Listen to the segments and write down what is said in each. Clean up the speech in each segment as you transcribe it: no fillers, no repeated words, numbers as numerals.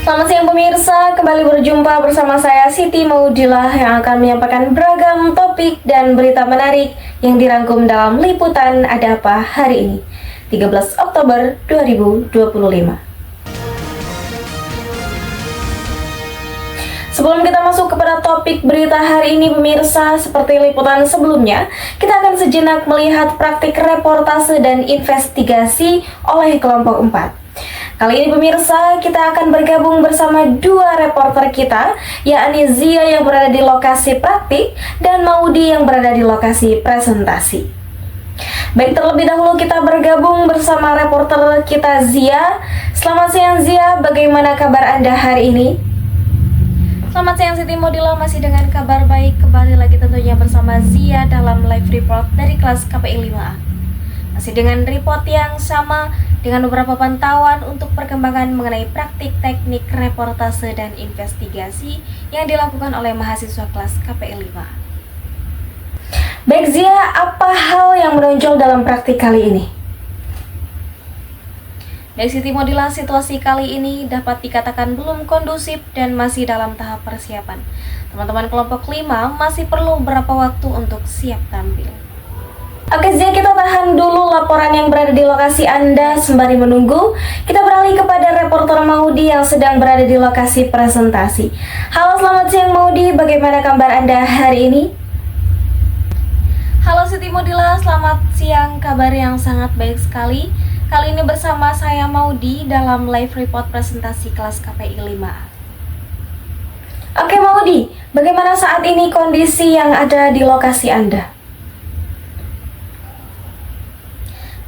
Selamat siang pemirsa, kembali berjumpa bersama saya Siti Maudilah yang akan menyampaikan beragam topik dan berita menarik yang dirangkum dalam liputan Ada Apa hari ini, 13 Oktober 2025. Sebelum kita masuk kepada topik berita hari ini pemirsa, seperti liputan sebelumnya, kita akan sejenak melihat praktik reportase dan investigasi oleh kelompok 4. Kali ini pemirsa, kita akan bergabung bersama dua reporter kita, yakni Zia yang berada di lokasi praktik dan Maudi yang berada di lokasi presentasi. Baik, terlebih dahulu kita bergabung bersama reporter kita Zia. Selamat siang Zia, bagaimana kabar Anda hari ini? Selamat siang Siti Maudilah, masih dengan kabar baik. Kembali lagi tentunya bersama Zia dalam live report dari kelas KPI 5A. Masih dengan report yang sama dengan beberapa pantauan untuk perkembangan mengenai praktik teknik reportase dan investigasi yang dilakukan oleh mahasiswa kelas KPI 5A. Baik Zia, apa hal yang menonjol dalam praktik kali ini? Dari Siti Maudilah, situasi kali ini dapat dikatakan belum kondusif dan masih dalam tahap persiapan. Teman-teman kelompok 5 masih perlu beberapa waktu untuk siap tampil. Oke Zia, kita tahan dulu laporan yang berada di lokasi Anda sembari menunggu. Kita beralih kepada reporter Maudi yang sedang berada di lokasi presentasi. Halo, selamat siang Maudi, bagaimana kabar Anda hari ini? Halo Siti Maudilah, selamat siang, kabar yang sangat baik sekali. Kali ini bersama saya Maudi dalam live report presentasi kelas KPI 5A. Oke Maudi, bagaimana saat ini kondisi yang ada di lokasi Anda?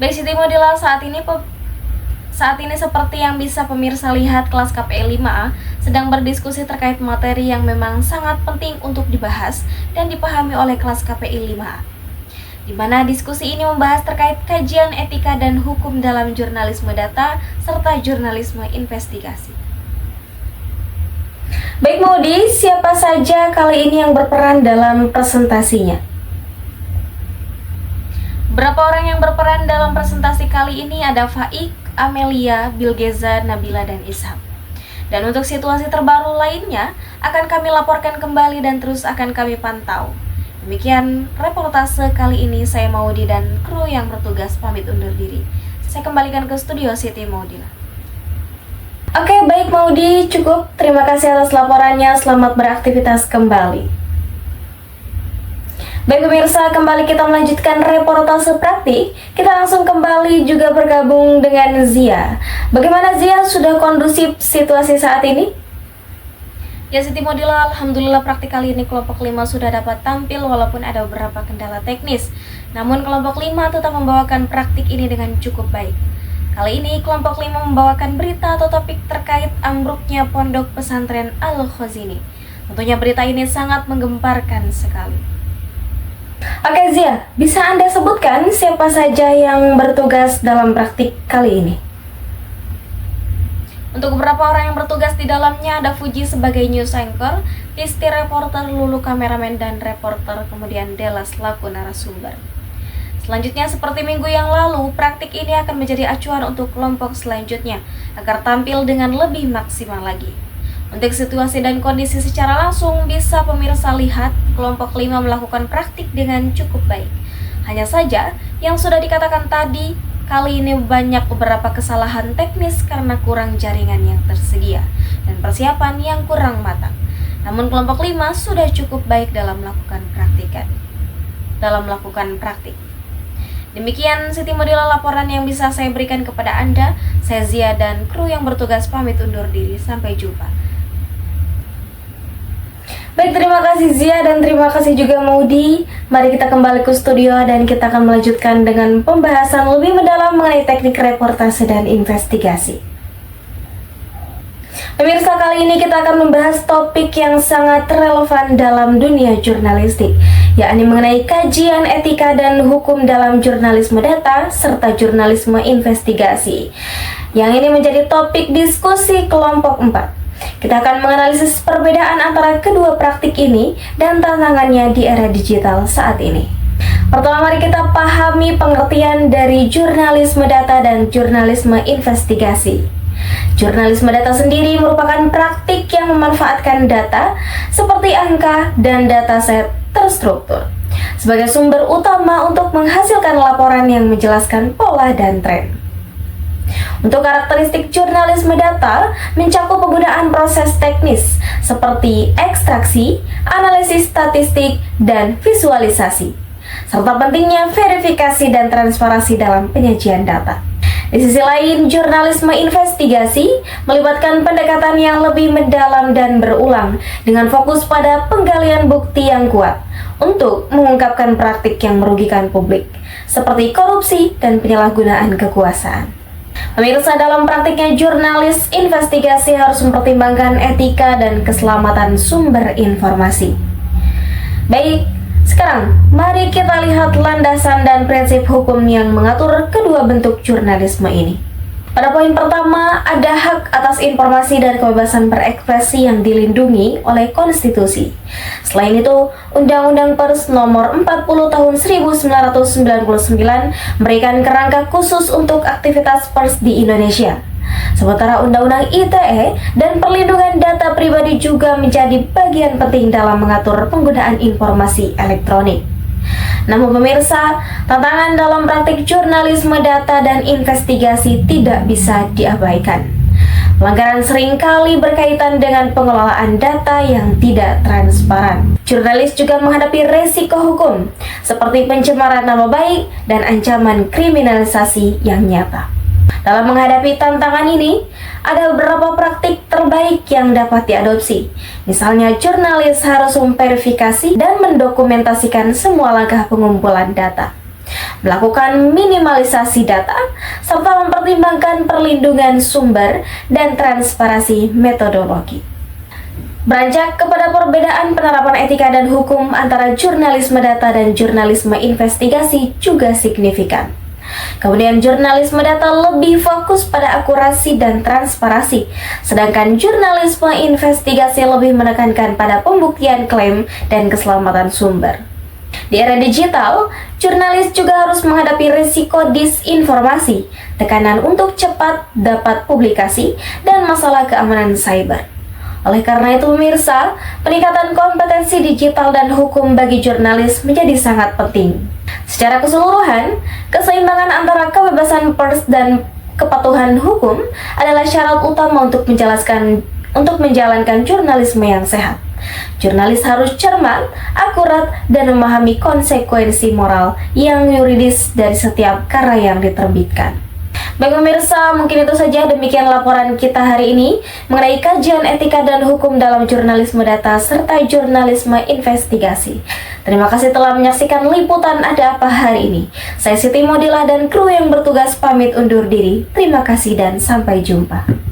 Baik Siti Maudilah, saat ini seperti yang bisa pemirsa lihat, kelas KPI 5A sedang berdiskusi terkait materi yang memang sangat penting untuk dibahas dan dipahami oleh kelas KPI 5A. Di mana diskusi ini membahas terkait kajian etika dan hukum dalam jurnalisme data serta jurnalisme investigasi. Baik Maudi, siapa saja kali ini yang berperan dalam presentasinya? Berapa orang yang berperan dalam presentasi kali ini? Ada Faik, Amelia, Bilgeza, Nabila, dan Isham. Dan untuk situasi terbaru lainnya akan kami laporkan kembali dan terus akan kami pantau. Demikian reportase kali ini, saya Maudi dan kru yang bertugas pamit undur diri. Saya kembalikan ke studio Siti Maudilah. Oke, baik Maudi, cukup. Terima kasih atas laporannya, selamat beraktivitas kembali. Baik pemirsa, kembali kita melanjutkan reportase praktik. Kita langsung kembali juga bergabung dengan Zia. Bagaimana Zia, sudah kondusif situasi saat ini? Ya Siti Maudilah, alhamdulillah praktik kali ini kelompok 5 sudah dapat tampil walaupun ada beberapa kendala teknis. Namun kelompok 5 tetap membawakan praktik ini dengan cukup baik. Kali ini kelompok 5 membawakan berita atau topik terkait ambruknya pondok pesantren Al-Khazini. Tentunya berita ini sangat menggemparkan sekali. Oke Zia, bisa Anda sebutkan siapa saja yang bertugas dalam praktik kali ini? Untuk beberapa orang yang bertugas di dalamnya ada Fuji sebagai news anchor, Tisti reporter, Lulu kameramen dan reporter, kemudian Della selaku narasumber. Selanjutnya seperti minggu yang lalu, praktik ini akan menjadi acuan untuk kelompok selanjutnya agar tampil dengan lebih maksimal lagi. Untuk situasi dan kondisi secara langsung bisa pemirsa lihat kelompok 5 melakukan praktik dengan cukup baik. Hanya saja yang sudah dikatakan tadi, kali ini banyak beberapa kesalahan teknis karena kurang jaringan yang tersedia dan persiapan yang kurang matang. Namun kelompok 5 sudah cukup baik dalam melakukan praktik. Demikian Siti Maudilah laporan yang bisa saya berikan kepada Anda. Saya Zia dan kru yang bertugas pamit undur diri. Sampai jumpa. Baik, terima kasih Zia dan terima kasih juga Maudi. Mari kita kembali ke studio dan kita akan melanjutkan dengan pembahasan lebih mendalam mengenai teknik reportase dan investigasi. Pemirsa, kali ini kita akan membahas topik yang sangat relevan dalam dunia jurnalistik, yakni mengenai kajian etika dan hukum dalam jurnalisme data serta jurnalisme investigasi. Yang ini menjadi topik diskusi kelompok 4. Kita akan menganalisis perbedaan antara kedua praktik ini dan tantangannya di era digital saat ini. Pertama, mari kita pahami pengertian dari jurnalisme data dan jurnalisme investigasi. Jurnalisme data sendiri merupakan praktik yang memanfaatkan data seperti angka dan dataset terstruktur sebagai sumber utama untuk menghasilkan laporan yang menjelaskan pola dan tren. Untuk karakteristik jurnalisme data mencakup penggunaan proses teknis seperti ekstraksi, analisis statistik, dan visualisasi, serta pentingnya verifikasi dan transparansi dalam penyajian data. Di sisi lain, jurnalisme investigasi melibatkan pendekatan yang lebih mendalam dan berulang dengan fokus pada penggalian bukti yang kuat untuk mengungkapkan praktik yang merugikan publik, seperti korupsi dan penyalahgunaan kekuasaan. Pemirsa, dalam praktiknya jurnalis investigasi harus mempertimbangkan etika dan keselamatan sumber informasi. Baik, sekarang mari kita lihat landasan dan prinsip hukum yang mengatur kedua bentuk jurnalisme ini. Pada poin pertama, ada hak atas informasi dan kebebasan berekspresi yang dilindungi oleh konstitusi. Selain itu, Undang-Undang Pers Nomor 40 Tahun 1999 memberikan kerangka khusus untuk aktivitas pers di Indonesia. Sementara Undang-Undang ITE dan perlindungan data pribadi juga menjadi bagian penting dalam mengatur penggunaan informasi elektronik. Namun pemirsa, tantangan dalam praktik jurnalisme data dan investigasi tidak bisa diabaikan. Pelanggaran seringkali berkaitan dengan pengelolaan data yang tidak transparan. Jurnalis juga menghadapi resiko hukum, seperti pencemaran nama baik dan ancaman kriminalisasi yang nyata. Dalam menghadapi tantangan ini, ada beberapa praktik terbaik yang dapat diadopsi. Misalnya, jurnalis harus memverifikasi dan mendokumentasikan semua langkah pengumpulan data, melakukan minimalisasi data, serta mempertimbangkan perlindungan sumber dan transparansi metodologi. Beranjak kepada perbedaan penerapan etika dan hukum antara jurnalisme data dan jurnalisme investigasi juga signifikan. Kemudian jurnalisme data lebih fokus pada akurasi dan transparansi, sedangkan jurnalisme investigasi lebih menekankan pada pembuktian klaim dan keselamatan sumber. Di era digital, jurnalis juga harus menghadapi risiko disinformasi, tekanan untuk cepat dapat publikasi, dan masalah keamanan cyber. Oleh karena itu pemirsa, peningkatan kompetensi digital dan hukum bagi jurnalis menjadi sangat penting. Secara keseluruhan, keseimbangan antara kebebasan pers dan kepatuhan hukum adalah syarat utama untuk menjalankan jurnalisme yang sehat. Jurnalis harus cermat, akurat, dan memahami konsekuensi moral yang yuridis dari setiap karya yang diterbitkan. Baik pemirsa, mungkin itu saja demikian laporan kita hari ini mengenai kajian etika dan hukum dalam jurnalisme data serta jurnalisme investigasi. Terima kasih telah menyaksikan liputan Ada Apa hari ini. Saya Siti Modila dan kru yang bertugas pamit undur diri. Terima kasih dan sampai jumpa.